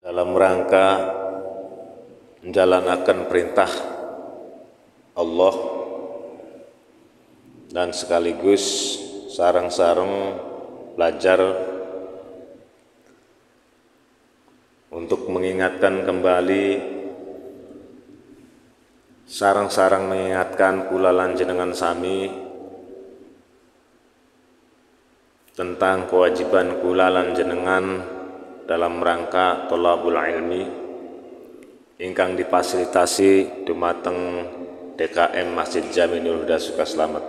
dalam rangka menjalankan perintah Allah dan sekaligus sareng-sareng belajar untuk mengingatkan kembali, sareng-sareng mengingatkan kula lan jenengan sami tentang kewajiban kula lan jenengan dalam rangka thalabul ilmi ingkang difasilitasi dumateng DKM Masjid Jaminul Huda Sukaslamet.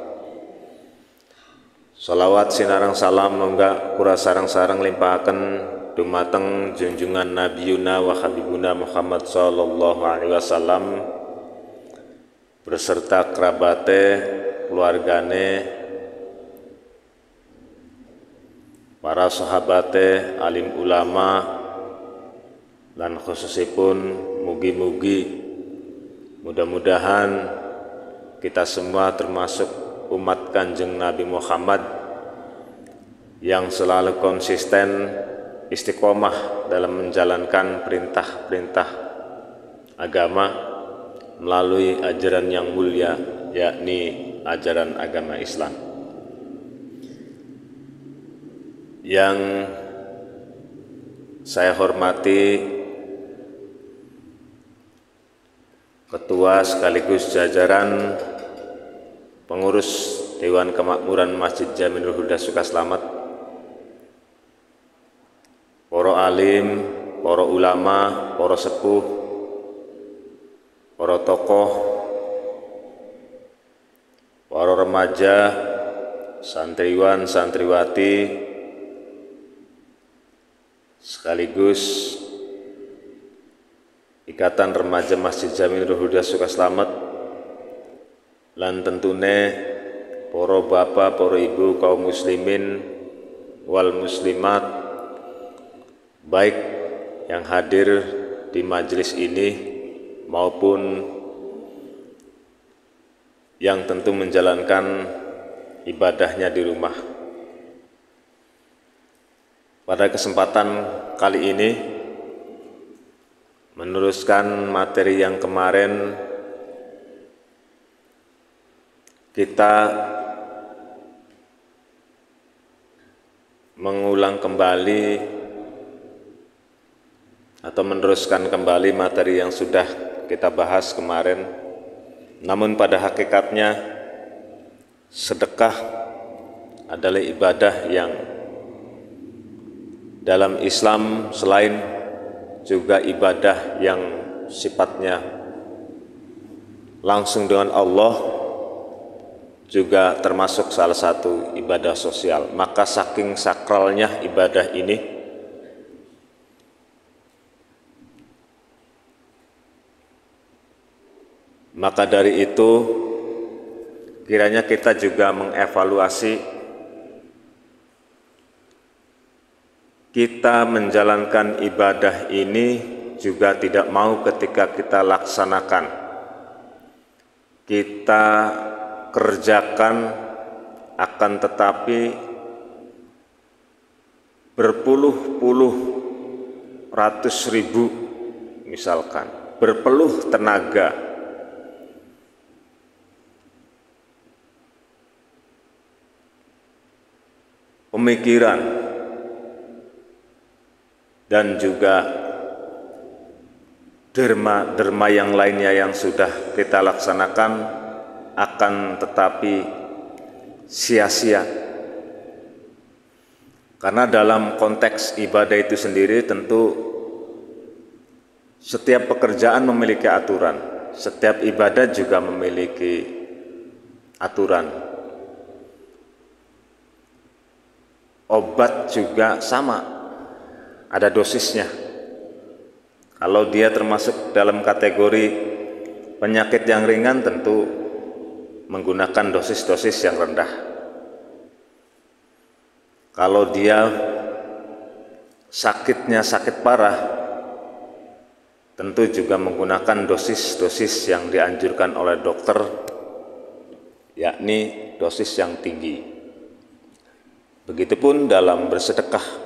Sholawat sinareng salam mongga kula sareng-sareng limpahaken dumateng junjungan Nabiyuna wa Habibuna Muhammad sallallahu alaihi wasallam beserta kerabate, keluargane, para sahabate, alim ulama, dan khususipun mugi-mugi mudah-mudahan kita semua termasuk umat Kanjeng Nabi Muhammad yang selalu konsisten istiqomah dalam menjalankan perintah-perintah agama melalui ajaran yang mulia, yakni ajaran agama Islam. Yang saya hormati Ketua sekaligus jajaran pengurus Dewan Kemakmuran Masjid Jaminul Huda Sukaslamet, para alim, para ulama, para sepuh, para tokoh, para remaja, santriwan, santriwati, sekaligus Ikatan Remaja Masjid Jaminul Huda Sukaslamet, lan tentune para bapak, para ibu kaum muslimin wal muslimat, baik yang hadir di majelis ini maupun yang tentu menjalankan ibadahnya di rumah. Pada kesempatan kali ini meneruskan materi yang kemarin kita mengulang kembali atau meneruskan kembali materi yang sudah kita bahas kemarin. Namun pada hakikatnya sedekah adalah ibadah yang dalam Islam selain juga ibadah yang sifatnya langsung dengan Allah, juga termasuk salah satu ibadah sosial. Maka saking sakralnya ibadah ini, maka dari itu kiranya kita juga mengevaluasi kita menjalankan ibadah ini juga tidak mau ketika kita laksanakan, kita kerjakan, akan tetapi berpuluh-puluh ratus ribu misalkan, berpeluh tenaga, pemikiran, dan juga derma yang lainnya yang sudah kita laksanakan, akan tetapi sia-sia. Karena dalam konteks ibadah itu sendiri tentu setiap pekerjaan memiliki aturan, setiap ibadah juga memiliki aturan. Obat juga sama, ada dosisnya. Kalau dia termasuk dalam kategori penyakit yang ringan, tentu menggunakan dosis-dosis yang rendah. Kalau dia sakitnya sakit parah, tentu juga menggunakan dosis-dosis yang dianjurkan oleh dokter, yakni dosis yang tinggi. Begitupun dalam bersedekah.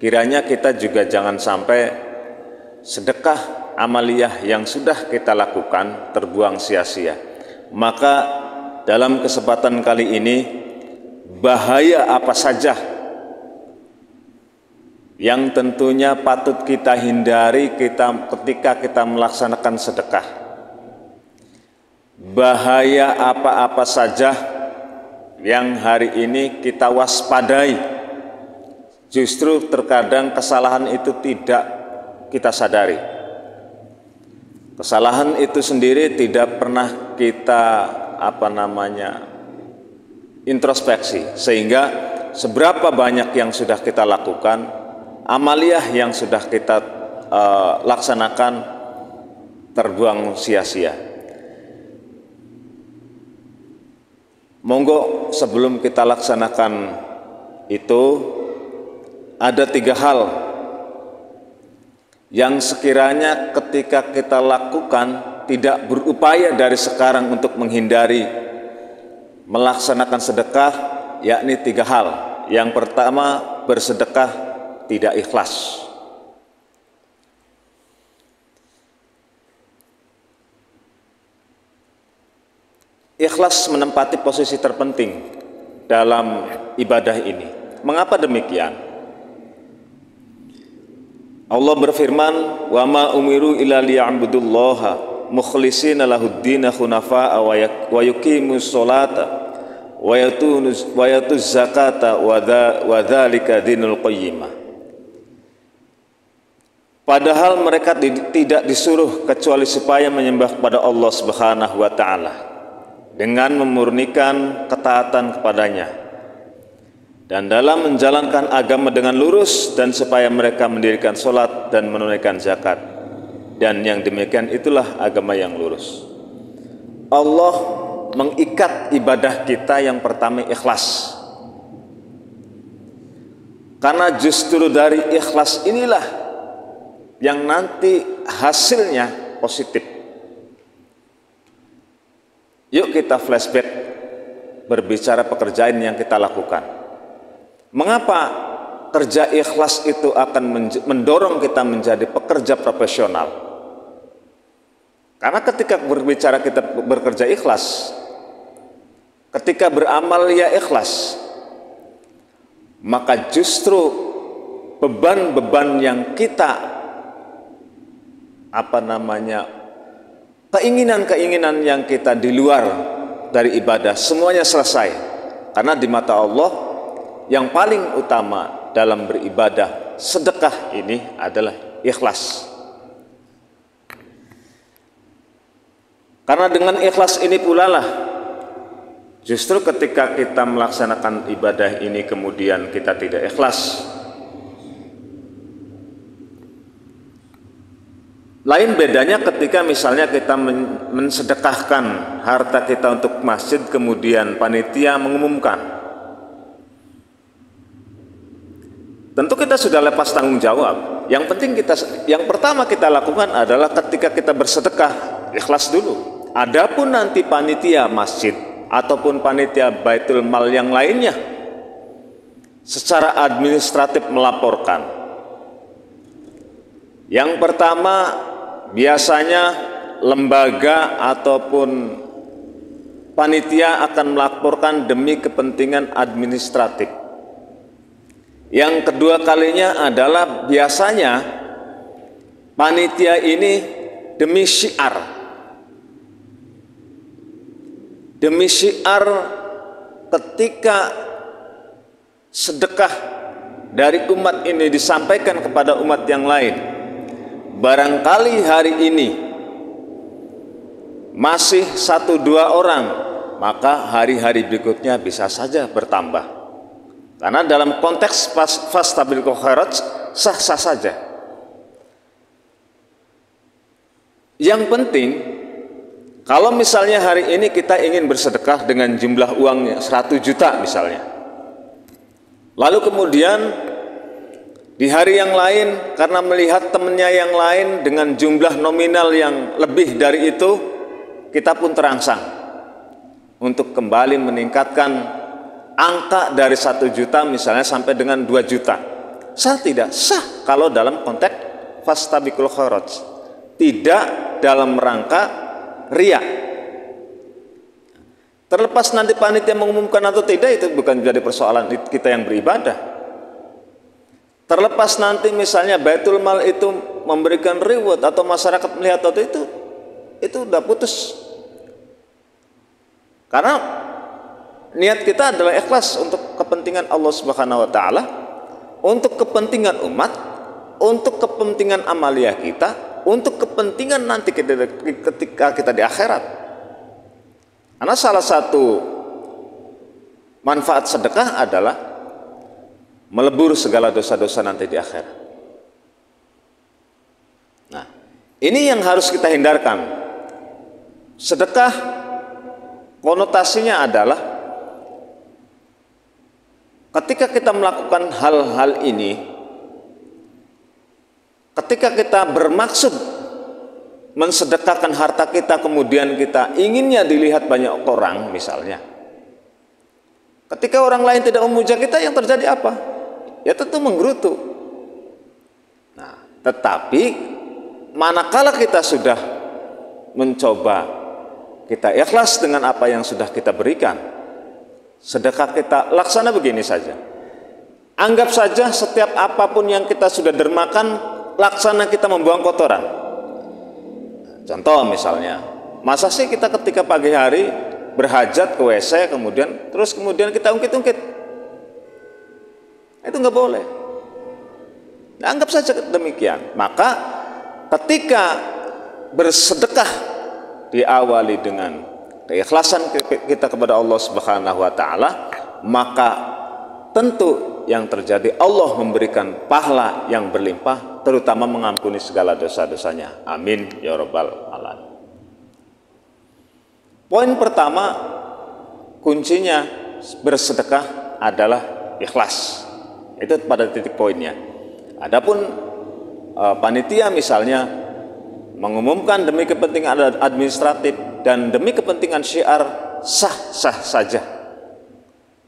Kiranya kita juga jangan sampai sedekah amaliyah yang sudah kita lakukan terbuang sia-sia. Maka dalam kesempatan kali ini, bahaya apa saja yang tentunya patut kita hindari ketika kita melaksanakan sedekah? Bahaya apa-apa saja yang hari ini kita waspadai? Justru terkadang kesalahan itu tidak kita sadari. Kesalahan itu sendiri tidak pernah kita introspeksi, sehingga seberapa banyak yang sudah kita lakukan, amaliyah yang sudah kita laksanakan terbuang sia-sia. Monggo sebelum kita laksanakan itu, ada 3 hal yang sekiranya ketika kita lakukan tidak berupaya dari sekarang untuk menghindari melaksanakan sedekah, yakni 3 hal. Yang pertama, bersedekah tidak ikhlas. Ikhlas menempati posisi terpenting dalam ibadah ini. Mengapa demikian? Allah berfirman, "Wa ma umiru illa liya'budullaha mukhlishina lahuddina hunafa'a wa yuqimus sholata wa yatuz zakata wa dzalika dinul qayyimah." Padahal mereka tidak disuruh kecuali supaya menyembah kepada Allah Subhanahu wa taala dengan memurnikan ketaatan kepadanya, dan dalam menjalankan agama dengan lurus, dan supaya mereka mendirikan sholat dan menunaikan zakat, dan yang demikian itulah agama yang lurus. Allah mengikat ibadah kita yang pertama ikhlas, karena justru dari ikhlas inilah yang nanti hasilnya positif. Yuk kita flashback berbicara pekerjaan yang kita lakukan. Mengapa kerja ikhlas itu akan mendorong kita menjadi pekerja profesional? Karena ketika berbicara kita bekerja ikhlas, ketika beramal ya ikhlas, maka justru beban-beban yang kita keinginan-keinginan yang kita di luar dari ibadah semuanya selesai. Karena di mata Allah yang paling utama dalam beribadah sedekah ini adalah ikhlas. Karena dengan ikhlas ini pula lah justru ketika kita melaksanakan ibadah ini kemudian kita tidak ikhlas, lain bedanya ketika misalnya kita mensedekahkan harta kita untuk masjid, kemudian panitia mengumumkan. Tentu kita sudah lepas tanggung jawab. Yang penting yang pertama kita lakukan adalah ketika kita bersedekah, ikhlas dulu. Adapun nanti panitia masjid ataupun panitia baitul mal yang lainnya secara administratif melaporkan. Yang pertama biasanya lembaga ataupun panitia akan melaporkan demi kepentingan administratif. Yang kedua kalinya adalah biasanya panitia ini demi syiar. Demi syiar ketika sedekah dari umat ini disampaikan kepada umat yang lain. Barangkali hari ini masih 1-2 orang, maka hari-hari berikutnya bisa saja bertambah. Karena dalam konteks fastabiqul khairat sah-sah saja. Yang penting, kalau misalnya hari ini kita ingin bersedekah dengan jumlah uang 100 juta misalnya, lalu kemudian di hari yang lain karena melihat temannya yang lain dengan jumlah nominal yang lebih dari itu, kita pun terangsang untuk kembali meningkatkan angka dari 1 juta misalnya sampai dengan 2 juta. Sah tidak? Sah kalau dalam konteks fastabiqul khairat, tidak dalam rangka riya. Terlepas nanti panitia mengumumkan atau tidak, itu bukan jadi persoalan kita yang beribadah. Terlepas nanti misalnya Baitul Mal itu memberikan reward atau masyarakat melihat atau itu udah putus. Karena niat kita adalah ikhlas untuk kepentingan Allah Subhanahu wa taala, untuk kepentingan umat, untuk kepentingan amalia kita, untuk kepentingan nanti ketika kita di akhirat. Karena salah satu manfaat sedekah adalah melebur segala dosa-dosa nanti di akhirat. Nah, ini yang harus kita hindarkan. Sedekah konotasinya adalah ketika kita melakukan hal-hal ini, ketika kita bermaksud mensedekahkan harta kita, kemudian kita inginnya dilihat banyak orang misalnya, ketika orang lain tidak memuja kita, yang terjadi apa? Ya tentu menggerutu. Nah, tetapi manakala kita sudah mencoba, kita ikhlas dengan apa yang sudah kita berikan, sedekah kita laksana begini saja. Anggap saja setiap apapun yang kita sudah dermakan, laksana kita membuang kotoran. Contoh misalnya, masa sih kita ketika pagi hari berhajat ke WC, kemudian kita ungkit-ungkit? Itu nggak boleh. Nah, anggap saja demikian. Maka ketika bersedekah diawali dengan keikhlasan kita kepada Allah Subhanahu wa taala, maka tentu yang terjadi Allah memberikan pahala yang berlimpah, terutama mengampuni segala dosa-dosanya. Amin ya rabbal alamin. Poin pertama, kuncinya bersedekah adalah ikhlas. Itu pada titik poinnya. Adapun panitia misalnya mengumumkan demi kepentingan administratif dan demi kepentingan syiar, sah-sah saja.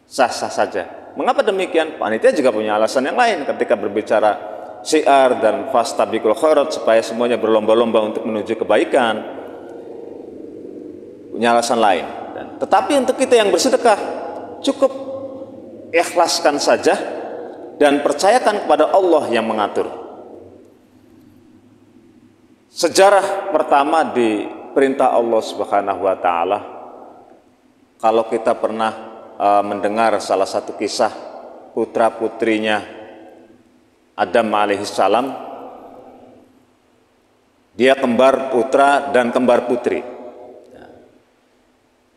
Sah-sah saja. Mengapa demikian? Panitia juga punya alasan yang lain ketika berbicara syiar dan fastabiqul khairat, supaya semuanya berlomba-lomba untuk menuju kebaikan. Punya alasan lain. Tetapi untuk kita yang bersedekah, cukup ikhlaskan saja dan percayakan kepada Allah yang mengatur. Sejarah pertama di perintah Allah Subhanahu wa taala, kalau kita pernah mendengar salah satu kisah putra putrinya Adam alaihissalam, dia kembar putra dan kembar putri.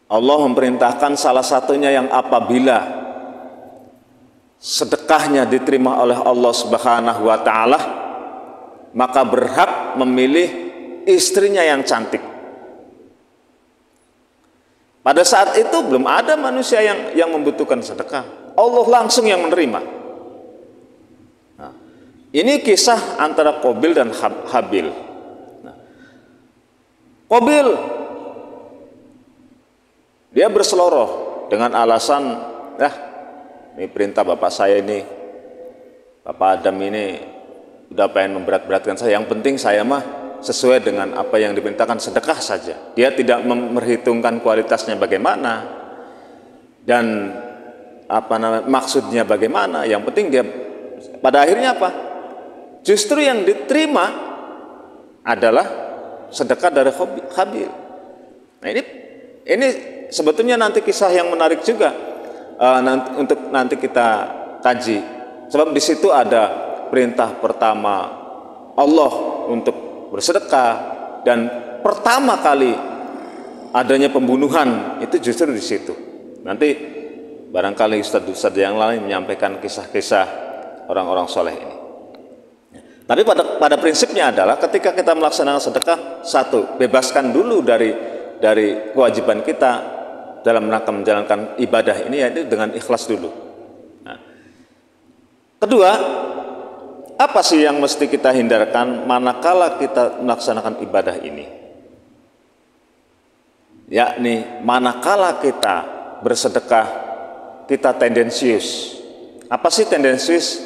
Allah memerintahkan salah satunya yang apabila sedekahnya diterima oleh Allah Subhanahu wa taala, maka berhak memilih istrinya yang cantik. Pada saat itu belum ada manusia yang membutuhkan sedekah. Allah langsung yang menerima. Nah, ini kisah antara Qabil dan Habil. Nah, Qabil dia berseloroh dengan alasan, ini perintah bapak saya ini, Bapak Adam ini udah pengen memberat-beratkan saya. Yang penting saya mah sesuai dengan apa yang diperintahkan, sedekah saja. Dia tidak memperhitungkan kualitasnya bagaimana dan maksudnya bagaimana. Yang penting dia, pada akhirnya apa? Justru yang diterima adalah sedekah dari Habil. Nah, ini sebetulnya nanti kisah yang menarik juga untuk nanti kita kaji. Sebab di situ ada perintah pertama Allah untuk bersedekah, dan pertama kali adanya pembunuhan itu justru di situ. Nanti barangkali ustadz-ustadz yang lain menyampaikan kisah-kisah orang-orang soleh ini. Tapi pada prinsipnya adalah ketika kita melaksanakan sedekah, satu, bebaskan dulu dari kewajiban kita dalam rangka menjalankan ibadah ini, yaitu dengan ikhlas dulu. Nah, kedua, apa sih yang mesti kita hindarkan manakala kita melaksanakan ibadah ini? Yakni manakala kita bersedekah, kita tendensius. Apa sih tendensius?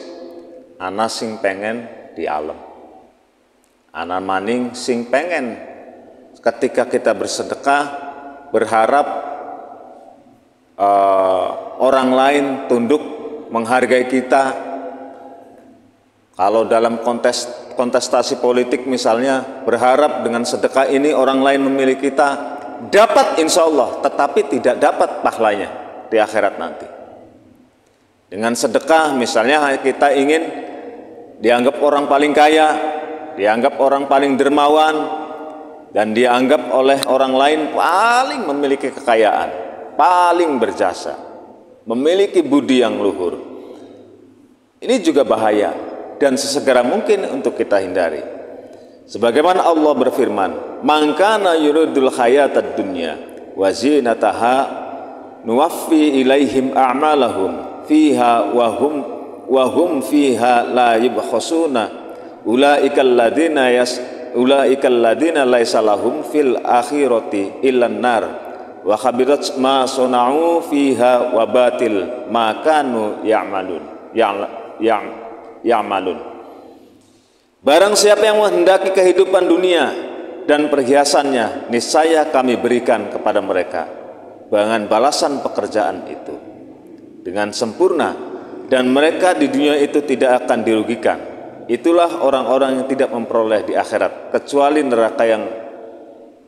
Ana sing pengen di alam. Ana maning sing pengen ketika kita bersedekah berharap orang lain tunduk menghargai kita. Kalau dalam kontestasi politik misalnya berharap dengan sedekah ini orang lain memilih kita, dapat insya Allah, tetapi tidak dapat pahalanya di akhirat nanti. Dengan sedekah misalnya kita ingin dianggap orang paling kaya, dianggap orang paling dermawan, dan dianggap oleh orang lain paling memiliki kekayaan, paling berjasa, memiliki budi yang luhur. Ini juga bahaya dan sesegera mungkin untuk kita hindari. Sebagaimana Allah berfirman, "Man kana yuridul hayatad dunya wa zinataha nuwaffi ilaihim a'malahum fiha wa hum fiha la yubkhasuna ulaikal ladina laisa lahum fil akhirati illan nar wa khabirat ma sana'u fiha wa batil ma kanu ya'malun." Barang siapa yang menghendaki kehidupan dunia dan perhiasannya, niscaya kami berikan kepada mereka dengan balasan pekerjaan itu dengan sempurna, dan mereka di dunia itu tidak akan dirugikan. Itulah orang-orang yang tidak memperoleh di akhirat kecuali neraka yang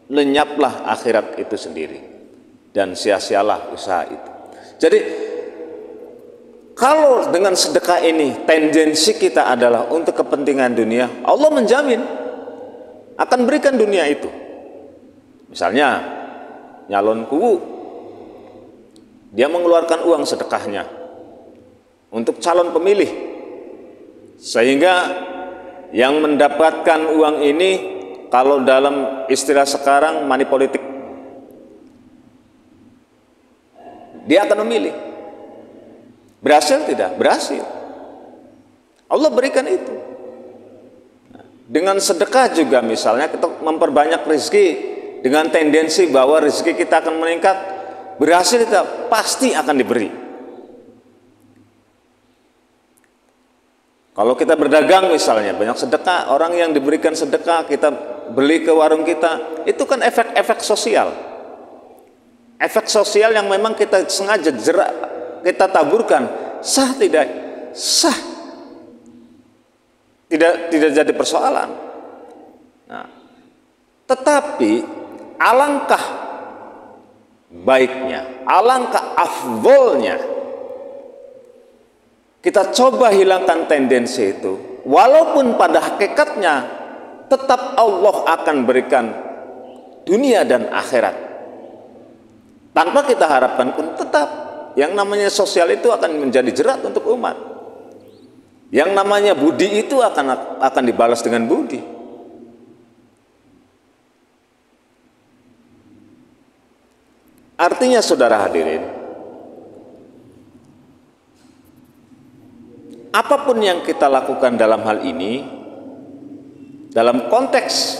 lenyaplah akhirat itu sendiri, dan sia-sialah usaha itu. Jadi kalau dengan sedekah ini tendensi kita adalah untuk kepentingan dunia, Allah menjamin akan berikan dunia itu. Misalnya nyalon kuwu, dia mengeluarkan uang sedekahnya untuk calon pemilih, sehingga yang mendapatkan uang ini, kalau dalam istilah sekarang money politik, dia akan memilih. Berhasil tidak? Berhasil. Allah berikan itu. Dengan sedekah juga misalnya kita memperbanyak rezeki dengan tendensi bahwa rezeki kita akan meningkat, berhasil tidak? Pasti akan diberi. Kalau kita berdagang misalnya, banyak sedekah, orang yang diberikan sedekah, kita beli ke warung kita, itu kan efek-efek sosial. Efek sosial yang memang kita sengaja kita taburkan, sah tidak? Sah. Tidak jadi persoalan. Nah, tetapi alangkah baiknya, alangkah afdolnya kita coba hilangkan tendensi itu, walaupun pada hakikatnya tetap Allah akan berikan dunia dan akhirat. Tanpa kita harapkan pun tetap yang namanya sosial itu akan menjadi jerat untuk umat. Yang namanya budi itu akan dibalas dengan budi. Artinya saudara hadirin, apapun yang kita lakukan dalam hal ini, dalam konteks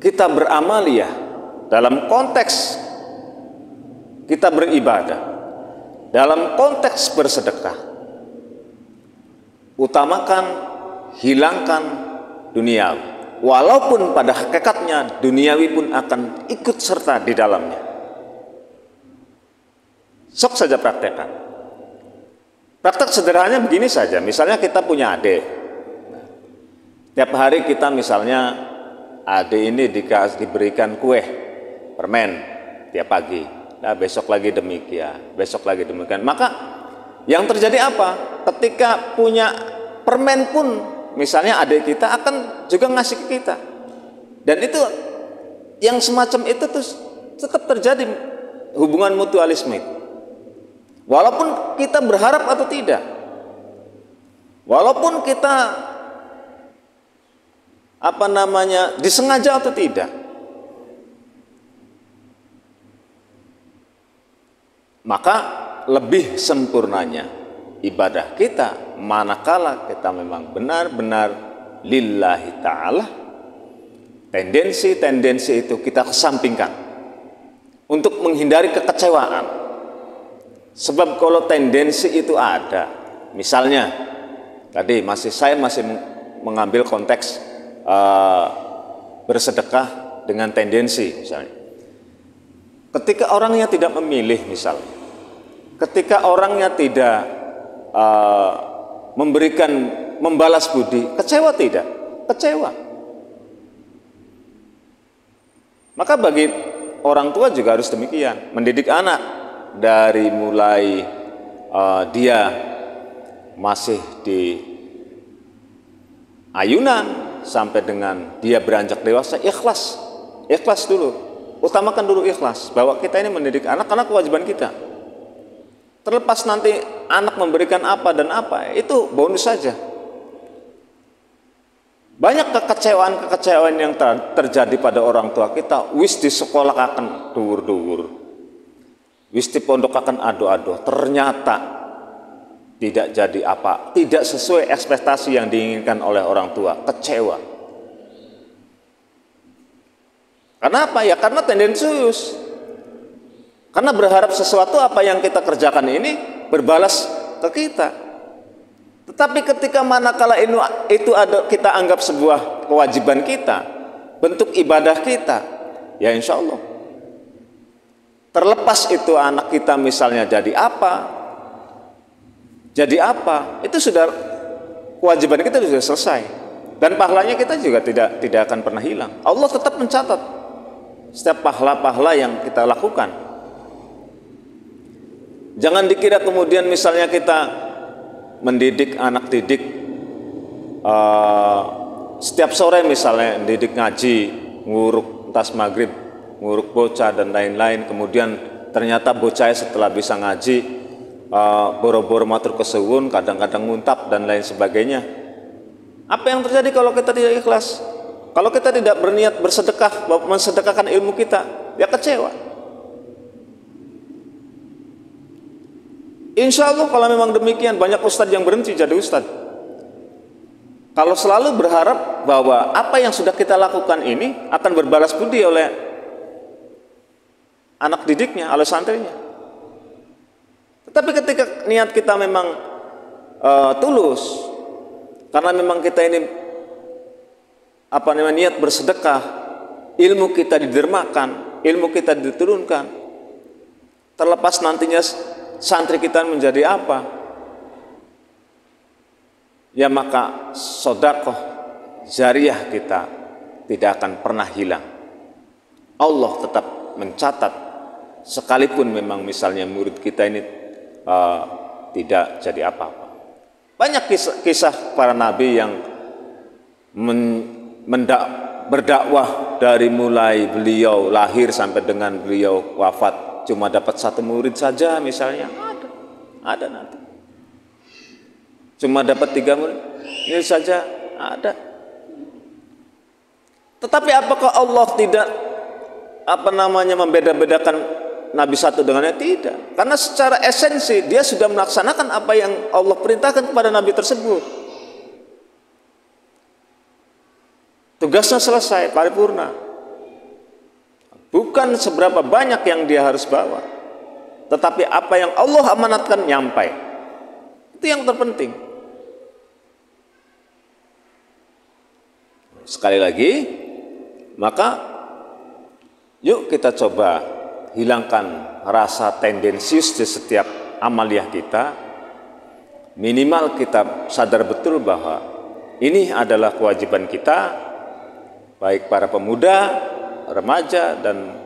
kita beramaliyah, dalam konteks kita beribadah, dalam konteks bersedekah, utamakan, hilangkan duniawi. Walaupun pada hakikatnya duniawi pun akan ikut serta di dalamnya. Sok saja praktekkan. Praktek sederhananya begini saja, misalnya kita punya adik. Tiap hari kita misalnya adik ini diberikan kue, permen tiap pagi. Nah, besok lagi demikian, besok lagi demikian. Maka yang terjadi apa? Ketika punya permen pun, misalnya adik kita akan juga ngasih ke kita. Dan itu yang semacam itu terus tetap terjadi hubungan mutualisme itu. Walaupun kita berharap atau tidak. Walaupun kita disengaja atau tidak. Maka lebih sempurnanya ibadah kita manakala kita memang benar-benar lillahi ta'ala, tendensi-tendensi itu kita kesampingkan untuk menghindari kekecewaan. Sebab kalau tendensi itu ada, misalnya tadi saya masih mengambil konteks bersedekah dengan tendensi misalnya. Ketika orangnya tidak memilih misalnya, ketika orangnya tidak membalas budi, kecewa tidak? Kecewa. Maka bagi orang tua juga harus demikian, mendidik anak dari mulai dia masih di ayunan sampai dengan dia beranjak dewasa, ikhlas dulu, utamakan dulu ikhlas, bahwa kita ini mendidik anak karena kewajiban kita. Terlepas nanti anak memberikan apa dan apa, itu bonus saja. Banyak kekecewaan yang terjadi pada orang tua kita, wis di sekolah akan dhuwur-dhuwur, wis di pondok akan ado-ado, ternyata tidak jadi apa, tidak sesuai ekspektasi yang diinginkan oleh orang tua, kecewa. Karena apa ya? Karena tendensius. Karena berharap sesuatu apa yang kita kerjakan ini berbalas ke kita. Tetapi ketika manakala itu ada, kita anggap sebuah kewajiban kita, bentuk ibadah kita, ya insya Allah. Terlepas itu anak kita misalnya jadi apa, itu sudah kewajiban kita sudah selesai, dan pahalanya kita juga tidak akan pernah hilang. Allah tetap mencatat setiap pahala-pahala yang kita lakukan. Jangan dikira kemudian misalnya kita mendidik anak didik setiap sore misalnya mendidik ngaji, nguruk tas maghrib, nguruk bocah dan lain-lain, kemudian ternyata bocahnya setelah bisa ngaji boro-boro matur kesuwun, kadang-kadang nguntap dan lain sebagainya. Apa yang terjadi kalau kita tidak ikhlas? Kalau kita tidak berniat bersedekah, mensedekahkan ilmu kita, ya kecewa. Insya Allah kalau memang demikian, banyak ustadz yang berhenti jadi ustadz. Kalau selalu berharap bahwa apa yang sudah kita lakukan ini akan berbalas budi oleh anak didiknya, oleh santrinya. Tetapi ketika niat kita memang tulus, karena memang kita ini niat bersedekah, ilmu kita didermakan, ilmu kita diturunkan, terlepas nantinya santri kita menjadi apa, ya maka sedekah jariah kita tidak akan pernah hilang. Allah tetap mencatat, sekalipun memang misalnya murid kita ini tidak jadi apa-apa. Banyak kisah para nabi yang berdakwah dari mulai beliau lahir sampai dengan beliau wafat, cuma dapat satu murid saja misalnya, ada nanti. Cuma dapat 3 murid, ini saja ada. Tetapi apakah Allah tidak membeda-bedakan nabi satu dengan yang tidak? Karena secara esensi dia sudah melaksanakan apa yang Allah perintahkan kepada nabi tersebut. Tugasnya selesai, paripurna. Bukan seberapa banyak yang dia harus bawa, tetapi apa yang Allah amanatkan nyampai. Itu yang terpenting. Sekali lagi, maka yuk kita coba hilangkan rasa tendensius di setiap amaliyah kita. Minimal kita sadar betul bahwa ini adalah kewajiban kita, baik para pemuda, remaja, dan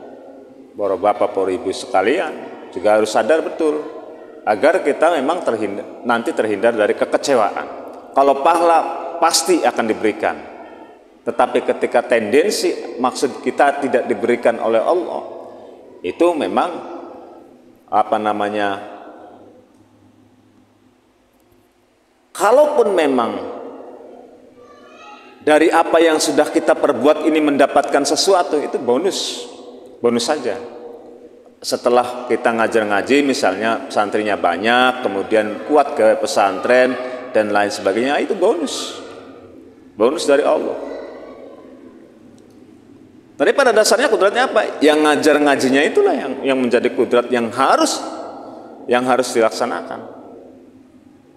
para bapak, para ibu sekalian juga harus sadar betul agar kita memang terhindar dari kekecewaan. Kalau pahala pasti akan diberikan, tetapi ketika tendensi maksud kita tidak diberikan oleh Allah, itu memang kalaupun memang dari apa yang sudah kita perbuat ini mendapatkan sesuatu, itu bonus saja. Setelah kita ngajar ngaji misalnya santrinya banyak, kemudian kuat ke pesantren dan lain sebagainya, itu bonus dari Allah. Tapi pada dasarnya kudratnya apa? Yang ngajar ngajinya itulah yang menjadi kudrat yang harus dilaksanakan.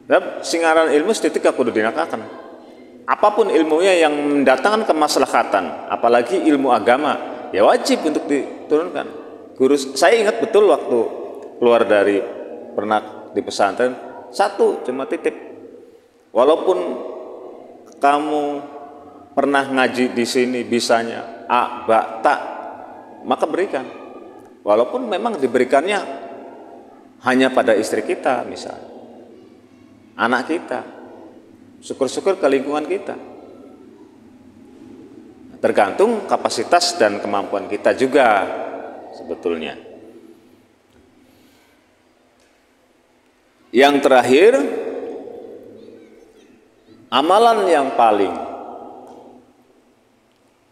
Dan singaran ilmu setitik kudu dinakakan. apapun ilmunya yang mendatangkan kemaslahatan, apalagi ilmu agama, ya wajib untuk diturunkan. Guru saya ingat betul waktu keluar dari pernah di pesantren, satu cuma titip, walaupun kamu pernah ngaji di sini bisanya A, Ba, Ta, maka berikan. Walaupun memang diberikannya hanya pada istri kita misalnya, anak kita, syukur-syukur ke lingkungan kita. Tergantung kapasitas dan kemampuan kita juga sebetulnya. Yang terakhir, amalan yang paling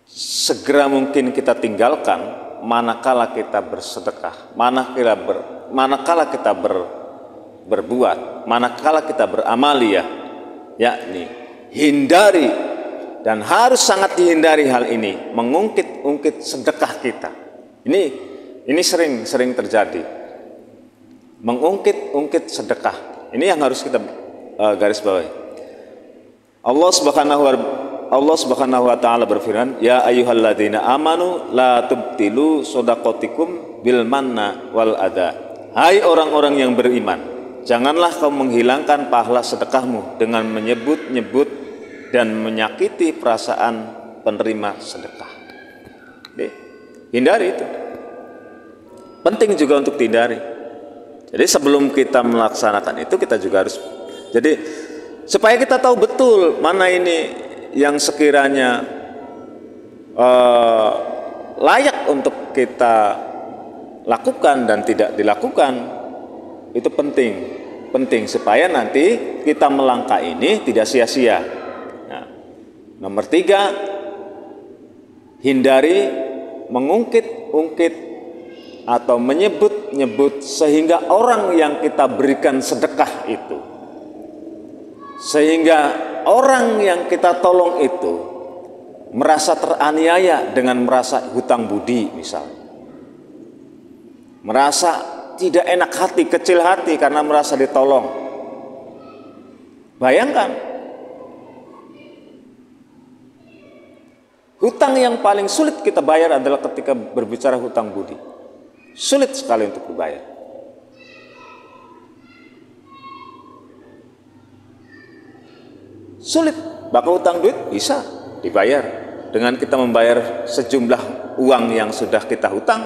segera mungkin kita tinggalkan manakala kita bersedekah, manakala kita berbuat, manakala kita beramaliyah, yakni hindari dan harus sangat dihindari hal ini, mengungkit-ungkit sedekah kita. Ini sering terjadi. Mengungkit-ungkit sedekah. Ini yang harus kita garis bawahi. Allah Subhanahu wa taala berfirman, "Ya ayyuhalladzina amanu la tubtilu shadaqatikum bil manna wal adha." Hai orang-orang yang beriman, janganlah kamu menghilangkan pahala sedekahmu dengan menyebut-nyebut dan menyakiti perasaan penerima sedekah. Hindari itu. Penting juga untuk dihindari. Jadi sebelum kita melaksanakan itu, kita juga harus, jadi supaya kita tahu betul mana ini yang sekiranya layak untuk kita lakukan dan tidak dilakukan. Itu penting supaya nanti kita melangkah ini tidak sia-sia. Nah, nomor 3, hindari mengungkit-ungkit atau menyebut-nyebut sehingga orang yang kita berikan sedekah itu, sehingga orang yang kita tolong itu merasa teraniaya dengan merasa hutang budi misalnya, merasa tidak enak hati, kecil hati karena merasa ditolong. Bayangkan, hutang yang paling sulit kita bayar adalah ketika berbicara hutang budi. Sulit sekali untuk dibayar. Sulit, bahkan hutang duit bisa dibayar dengan kita membayar sejumlah uang yang sudah kita hutang,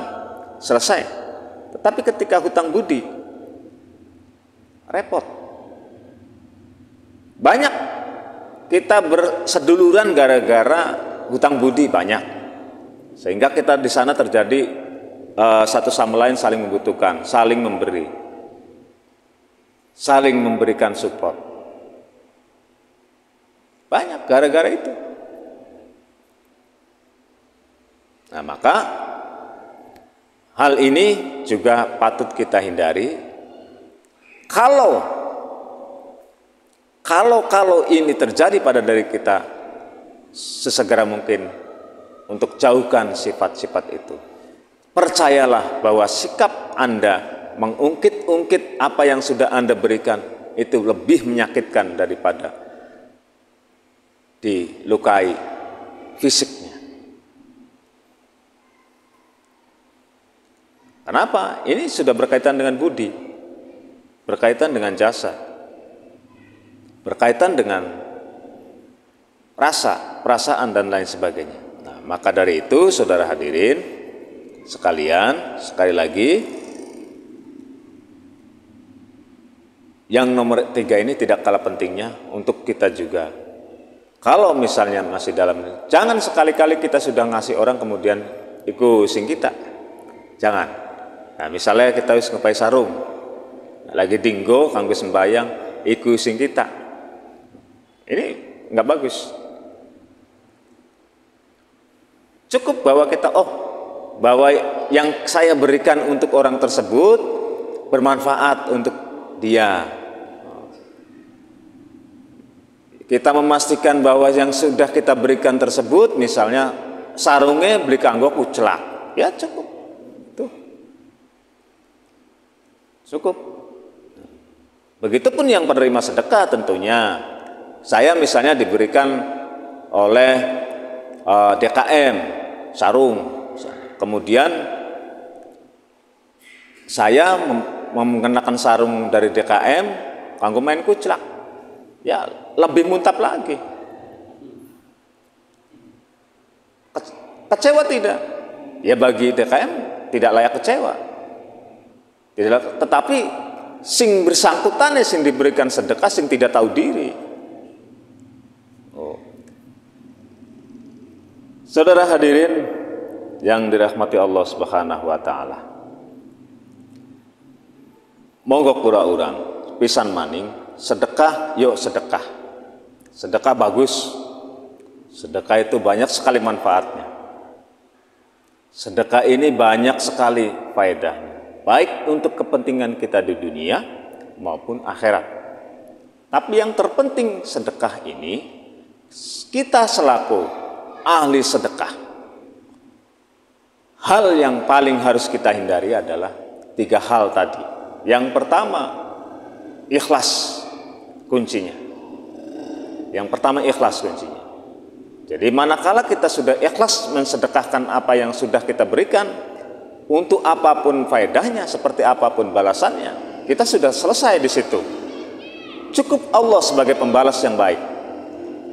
selesai. Tetapi ketika hutang budi, repot. Banyak kita berseduluran gara-gara hutang budi banyak, sehingga kita di sana terjadi satu sama lain saling membutuhkan, saling memberi, saling memberikan support. Banyak gara-gara itu. Nah, maka hal ini juga patut kita hindari. Kalau ini terjadi pada diri kita, sesegera mungkin untuk jauhkan sifat-sifat itu. Percayalah bahwa sikap Anda mengungkit-ungkit apa yang sudah Anda berikan itu lebih menyakitkan daripada dilukai fisiknya. Kenapa? Ini sudah berkaitan dengan budi, berkaitan dengan jasa, berkaitan dengan rasa, perasaan dan lain sebagainya. Nah, maka dari itu saudara hadirin sekalian, sekali lagi, yang nomor 3 ini tidak kalah pentingnya untuk kita juga. Kalau misalnya masih dalam, jangan sekali-kali kita sudah ngasih orang kemudian ikut sing kita. Jangan. Nah, misalnya kita harus ngepai sarung, lagi dinggo kanggo sembayang, ikut sing kita. Ini nggak bagus. Cukup bahwa kita bahwa yang saya berikan untuk orang tersebut bermanfaat untuk dia. Kita memastikan bahwa yang sudah kita berikan tersebut, misalnya sarungnya beli kanggo kucelak, ya cukup. Tuh. Cukup. Begitupun yang penerima sedekah tentunya. Saya misalnya diberikan oleh DKM sarung. Kemudian saya mengenakan sarung dari DKM kanggo main kuclak, ya lebih muntap lagi. Kecewa tidak? Ya bagi DKM tidak layak kecewa. Tetapi sing bersangkutan sing diberikan sedekah sing tidak tahu diri. Saudara hadirin yang dirahmati Allah Subhanahu wa taala. Monggo kura urang pisan maning sedekah, yuk sedekah. Sedekah bagus. Sedekah itu banyak sekali manfaatnya. Sedekah ini banyak sekali faedahnya, baik untuk kepentingan kita di dunia maupun akhirat. Tapi yang terpenting sedekah ini, kita selaku ahli sedekah, hal yang paling harus kita hindari adalah 3 hal tadi. Yang pertama, ikhlas kuncinya. Yang pertama, ikhlas kuncinya. Jadi manakala kita sudah ikhlas mensedekahkan apa yang sudah kita berikan, untuk apapun faedahnya, seperti apapun balasannya, kita sudah selesai di situ. Cukup Allah sebagai pembalas yang baik.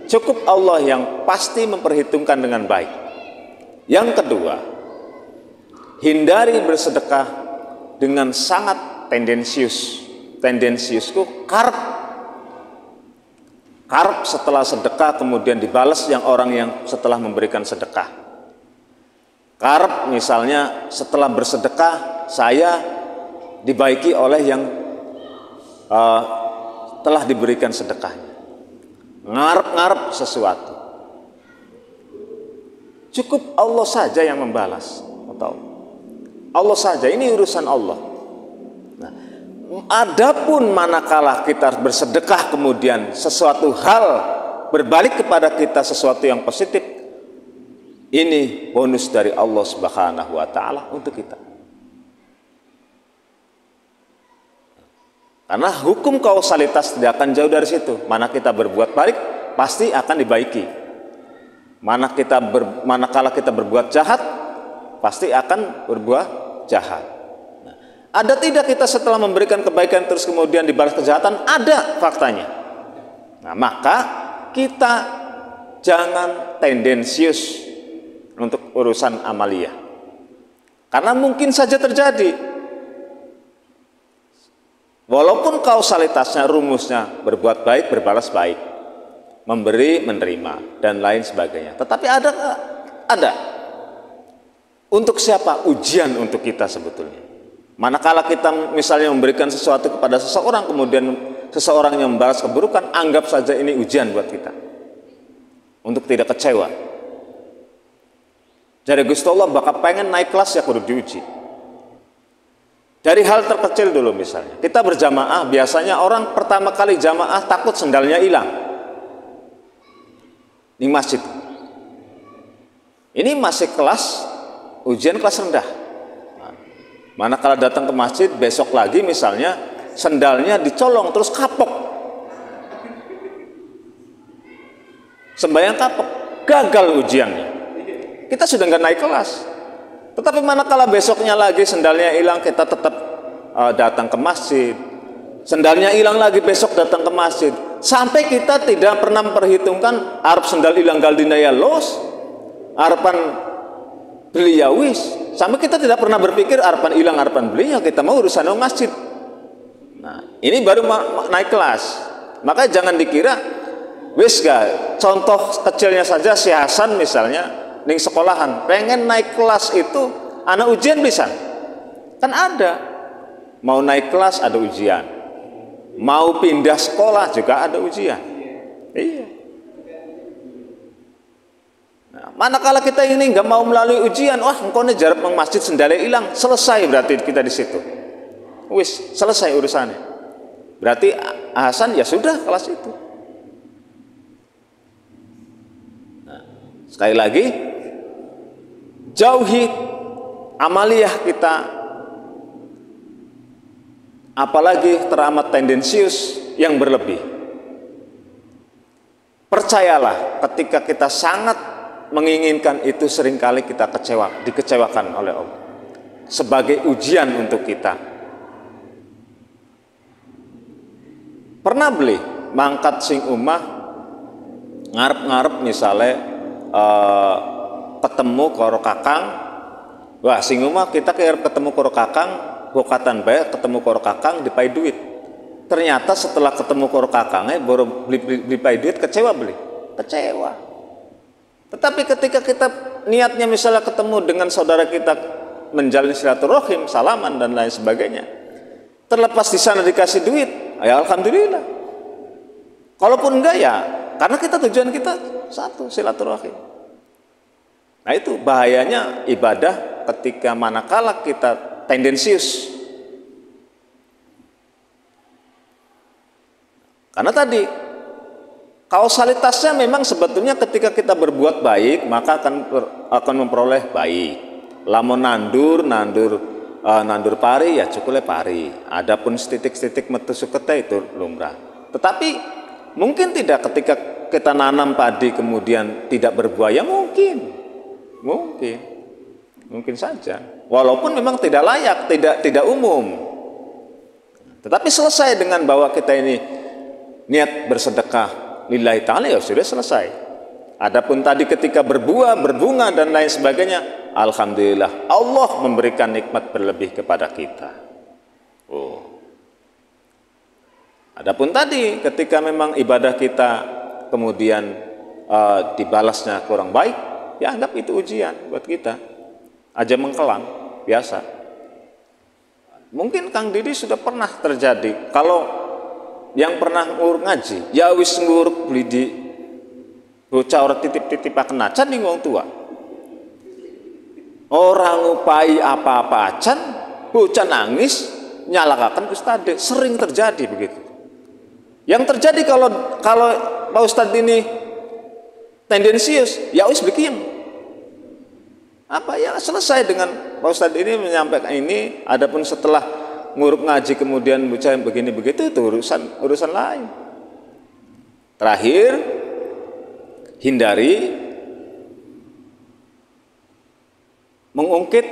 Cukup Allah yang pasti memperhitungkan dengan baik. Yang kedua, hindari bersedekah dengan sangat tendensius. Tendensiusku karep setelah sedekah kemudian dibalas yang orang yang setelah memberikan sedekah. Karep misalnya setelah bersedekah saya dibaiki oleh yang telah diberikan sedekahnya. Ngarep-ngarep sesuatu. Cukup Allah saja yang membalas. Atau Allah saja, ini urusan Allah. Nah, adapun manakala kita bersedekah kemudian sesuatu hal berbalik kepada kita sesuatu yang positif, ini bonus dari Allah Subhanahu wa taala untuk kita. Karena hukum kausalitas tidak akan jauh dari situ. Mana kita berbuat baik pasti akan dibaiki. Manakala kita berbuat jahat pasti akan berbuat jahat. Nah, ada tidak kita setelah memberikan kebaikan terus kemudian dibalas kejahatan? Ada faktanya. Nah, maka kita jangan tendensius untuk urusan amaliyah. Karena mungkin saja terjadi. Walaupun kausalitasnya, rumusnya berbuat baik, berbalas baik, memberi, menerima, dan lain sebagainya. Tetapi ada. Untuk siapa? Ujian untuk kita sebetulnya. Manakala kita misalnya memberikan sesuatu kepada seseorang, kemudian seseorang yang membalas keburukan, anggap saja ini ujian buat kita. Untuk tidak kecewa. Jadi Gusti Allah bakal pengen naik kelas ya kudu diuji. Dari hal terkecil dulu misalnya, kita berjamaah, biasanya orang pertama kali jamaah takut sendalnya hilang di masjid. Ini masih kelas, ujian kelas rendah. Manakala datang ke masjid, besok lagi misalnya, sendalnya dicolong terus kapok. Sembahyang kapok, gagal ujiannya. Kita sudah nggak naik kelas. Tetapi manakala besoknya lagi sendalnya hilang, kita tetap datang ke masjid. Sendalnya hilang lagi, besok datang ke masjid. Sampai kita tidak pernah memperhitungkan arep sendal hilang galdinaya los, arepan beli ya wis. Sampai kita tidak pernah berpikir arepan hilang, arepan beli ya kita mau urusan masjid. Nah, ini baru naik kelas. Maka jangan dikira wis gak. Contoh kecilnya saja si Hasan misalnya ning sekolahan pengen naik kelas itu anak ujian bisa kan ada, mau naik kelas ada ujian, mau pindah sekolah juga ada ujian. Iya. Nah, manakala kita ini nggak mau melalui ujian, wah engkau nih jarap nang masjid sendalnya hilang, selesai berarti kita di situ, wis selesai urusannya. Berarti Hasan ya sudah kelas itu. Nah, sekali lagi, jauhi amaliyah kita, apalagi teramat tendensius yang berlebih. percayalah ketika kita sangat menginginkan itu, seringkali kita dikecewakan oleh Allah sebagai ujian untuk kita. Pernah beli mangkat sing omah ngarep-ngarep misalnya ketemu karo kakang. Wah, sing omah kita ketemu karo kakang, bokatan bae ketemu karo kakang dipai duit. Ternyata setelah ketemu karo kakangnya baru beli duit, kecewa beli. Kecewa. Tetapi ketika kita niatnya misalnya ketemu dengan saudara kita, menjalin silaturahim, salaman dan lain sebagainya, terlepas di sana dikasih duit, ya alhamdulillah. Kalaupun enggak, ya karena tujuan kita satu, silaturahim. Nah, itu bahayanya ibadah ketika manakala kita tendensius. Karena tadi kausalitasnya memang sebetulnya ketika kita berbuat baik maka akan memperoleh baik. Lamun nandur pari ya cukule pari. Adapun setitik-setitik metu sukete itu lumrah. Tetapi mungkin tidak ketika kita nanam padi kemudian tidak berbuah, ya mungkin saja. Walaupun memang tidak layak, tidak umum. Tetapi selesai dengan bahwa kita ini niat bersedekah lillahi ta'ala, ya sudah selesai. Adapun tadi ketika berbuah, berbunga dan lain sebagainya, alhamdulillah Allah memberikan nikmat berlebih kepada kita. Adapun tadi ketika memang ibadah kita kemudian dibalasnya kurang baik, ya anggap itu ujian buat kita. Aja mengkelang, biasa. Mungkin Kang Didi sudah pernah terjadi, kalau yang pernah ngur ngaji, ya wis nguruk beli di bocah orang titip-titip akan acan nih wong tua. Orang upai apa-apa acan, bocah nangis, nyalakakan ustadz, sering terjadi begitu. Yang terjadi kalau Pak Ustadz ini tendensius, ya wis bikin. Apa ya selesai dengan Pak Ustadz ini menyampaikan ini, adapun setelah nguruk ngaji kemudian bocah begini begitu, itu urusan lain. Terakhir, hindari mengungkit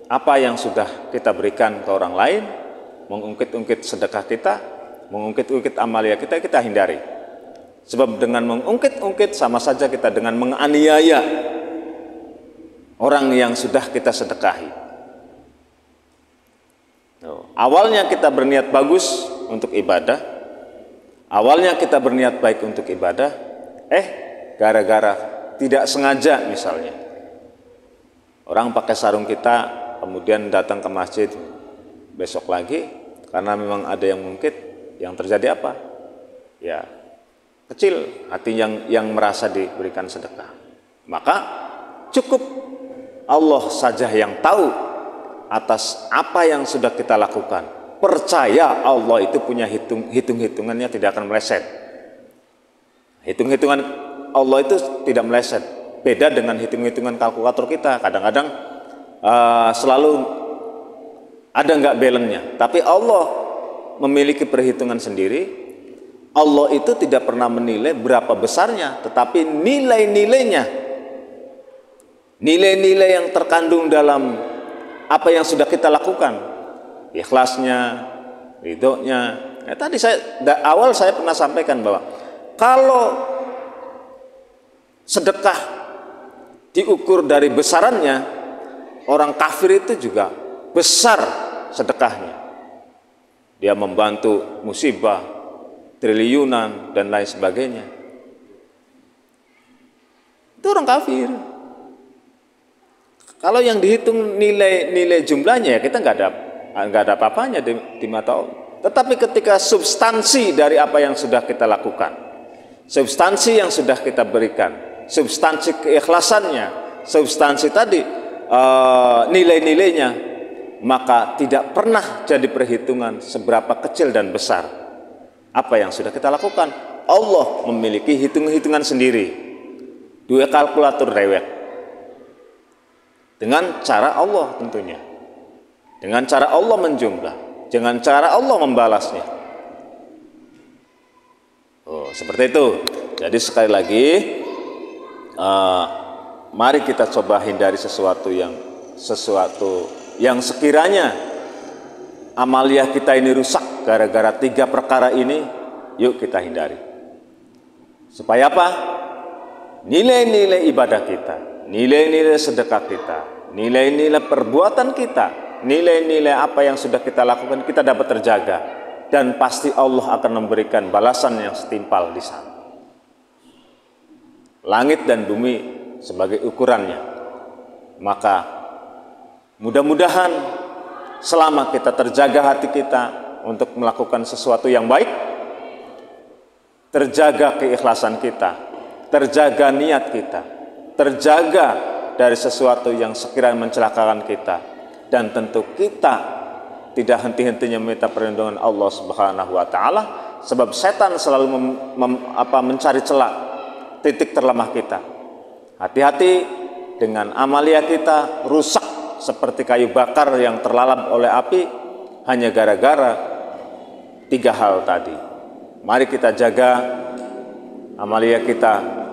apa yang sudah kita berikan ke orang lain, mengungkit-ungkit sedekah kita, mengungkit-ungkit amalia kita hindari. Sebab dengan mengungkit-ungkit sama saja kita dengan menganiaya orang yang sudah kita sedekahi. Awalnya kita berniat bagus untuk ibadah, awalnya kita berniat baik untuk ibadah, gara-gara tidak sengaja misalnya orang pakai sarung kita kemudian datang ke masjid besok lagi karena memang ada yang mungkit, yang terjadi apa? Ya kecil hati yang merasa diberikan sedekah. Maka cukup Allah saja yang tahu atas apa yang sudah kita lakukan. Percaya Allah itu punya hitung-hitungannya tidak akan meleset. Hitung-hitungan Allah itu tidak meleset. Beda dengan hitung-hitungan kalkulator kita. Kadang-kadang selalu ada nggak balance-nya. Tapi Allah memiliki perhitungan sendiri. Allah itu tidak pernah menilai berapa besarnya, tetapi nilai-nilainya, nilai-nilai yang terkandung dalam apa yang sudah kita lakukan, ikhlasnya, ridhonya. Tadi awal saya pernah sampaikan bahwa kalau sedekah diukur dari besarannya, orang kafir itu juga besar sedekahnya. Dia membantu musibah triliunan dan lain sebagainya. Itu orang kafir. Kalau yang dihitung nilai jumlahnya, ya kita nggak ada apa-apanya di mata Allah. Tetapi ketika substansi dari apa yang sudah kita lakukan, substansi yang sudah kita berikan, substansi keikhlasannya, substansi tadi nilai-nilainya, maka tidak pernah jadi perhitungan seberapa kecil dan besar apa yang sudah kita lakukan. Allah memiliki hitung-hitungan sendiri, dua kalkulator dewek. Dengan cara Allah tentunya, dengan cara Allah menjumlah, dengan cara Allah membalasnya. Seperti itu. Jadi sekali lagi, mari kita coba hindari sesuatu yang sekiranya amaliyah kita ini rusak gara-gara 3 perkara ini. Yuk kita hindari. Supaya apa? Nilai-nilai ibadah kita, nilai-nilai sedekah kita, nilai-nilai perbuatan kita, nilai-nilai apa yang sudah kita lakukan kita dapat terjaga, dan pasti Allah akan memberikan balasan yang setimpal di sana. Langit dan bumi sebagai ukurannya. Maka mudah-mudahan selama kita terjaga hati kita untuk melakukan sesuatu yang baik, terjaga keikhlasan kita, terjaga niat kita, terjaga dari sesuatu yang sekiranya mencelakakan kita, dan tentu kita tidak henti-hentinya meminta perlindungan Allah Subhanahu wa taala, sebab setan selalu mencari celah, titik terlemah kita. Hati-hati dengan amalia kita rusak seperti kayu bakar yang terlalap oleh api hanya gara-gara 3 hal tadi. Mari kita jaga amalia kita,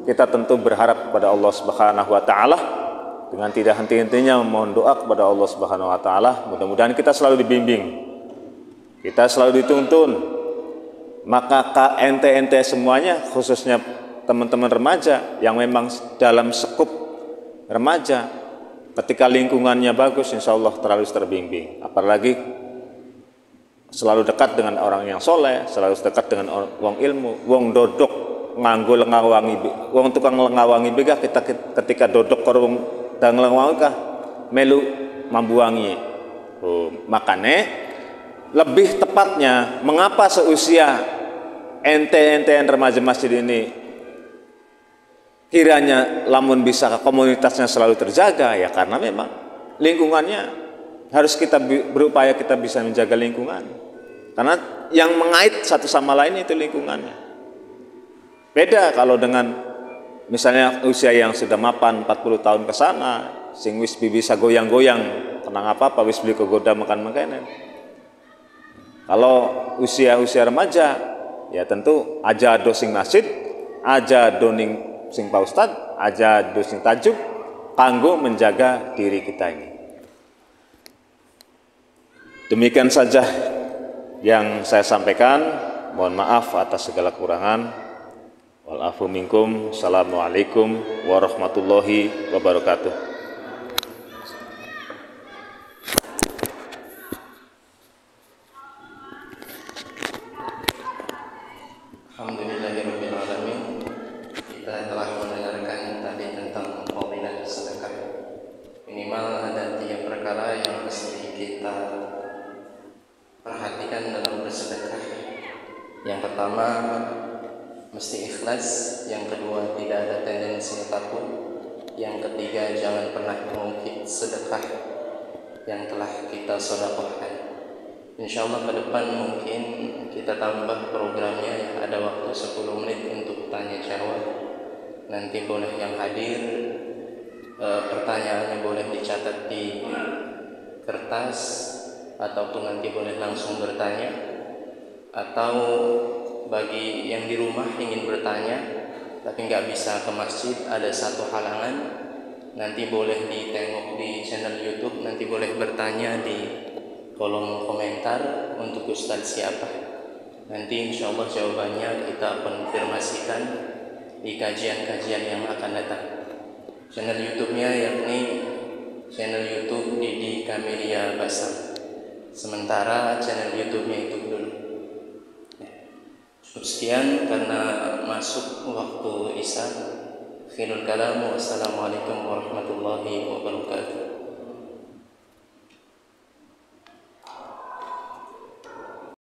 kita tentu berharap kepada Allah Subhanahu wa taala dengan tidak henti-hentinya memohon doa kepada Allah Subhanahu wa taala. Mudah-mudahan kita selalu dibimbing, kita selalu dituntun. Maka ente semuanya, khususnya teman-teman remaja yang memang dalam sekup remaja, ketika lingkungannya bagus, insya Allah terus terbimbing. Apalagi selalu dekat dengan orang yang soleh, selalu dekat dengan wong ilmu, wong dodok nganggo lengawangi, wong tukang lengawangi bega kita ketika dodok korung dan lengawangi kah melu mambuangi. Makanya lebih tepatnya, mengapa seusia ente remaja masjid ini kiranya lamun bisa komunitasnya selalu terjaga, ya karena memang lingkungannya harus kita berupaya kita bisa menjaga lingkungan, karena yang mengait satu sama lain itu lingkungannya. Beda kalau dengan misalnya usia yang sudah mapan 40 tahun ke sana, sing wis bisa goyang-goyang, tenang apa wis beli kegoda makan makanan. Kalau usia remaja, ya tentu aja dosing masjid, aja doning sing Pak Ustad, aja dosing tajuk, kanggo menjaga diri kita ini. Demikian saja yang saya sampaikan. Mohon maaf atas segala kurangan. Wal afu minkum. Assalamualaikum warahmatullahi wabarakatuh. Alhamdulillahirrahmanirrahim. Kita telah mendengarkan tadi tentang fadilah sedekah. Minimal ada 3 perkara yang mesti kita perhatikan dalam bersedekah. Yang pertama, mesti ikhlas. Yang kedua, tidak ada tendensi takut. Yang ketiga, jangan pernah mengungkit sedekah yang telah kita sedekahkan. Insyaallah ke depan mungkin kita tambah programnya, ya, ada waktu 10 menit untuk tanya jawab. Nanti boleh yang hadir, pertanyaannya boleh dicatat di kertas, ataupun nanti boleh langsung bertanya. Atau bagi yang di rumah ingin bertanya tapi nggak bisa ke masjid, ada satu halangan, nanti boleh ditengok di channel YouTube, nanti boleh bertanya di kolom komentar untuk Ustadz siapa. Nanti insya Allah jawabannya kita konfirmasikan di kajian-kajian yang akan datang. Channel YouTube-nya yakni channel YouTube Didi Kamelia Basam. Sementara channel YouTube-nya itu dulu. Cukup sekian karena masuk waktu Isya. Akhirul kalam. Wassalamualaikum warahmatullahi wabarakatuh.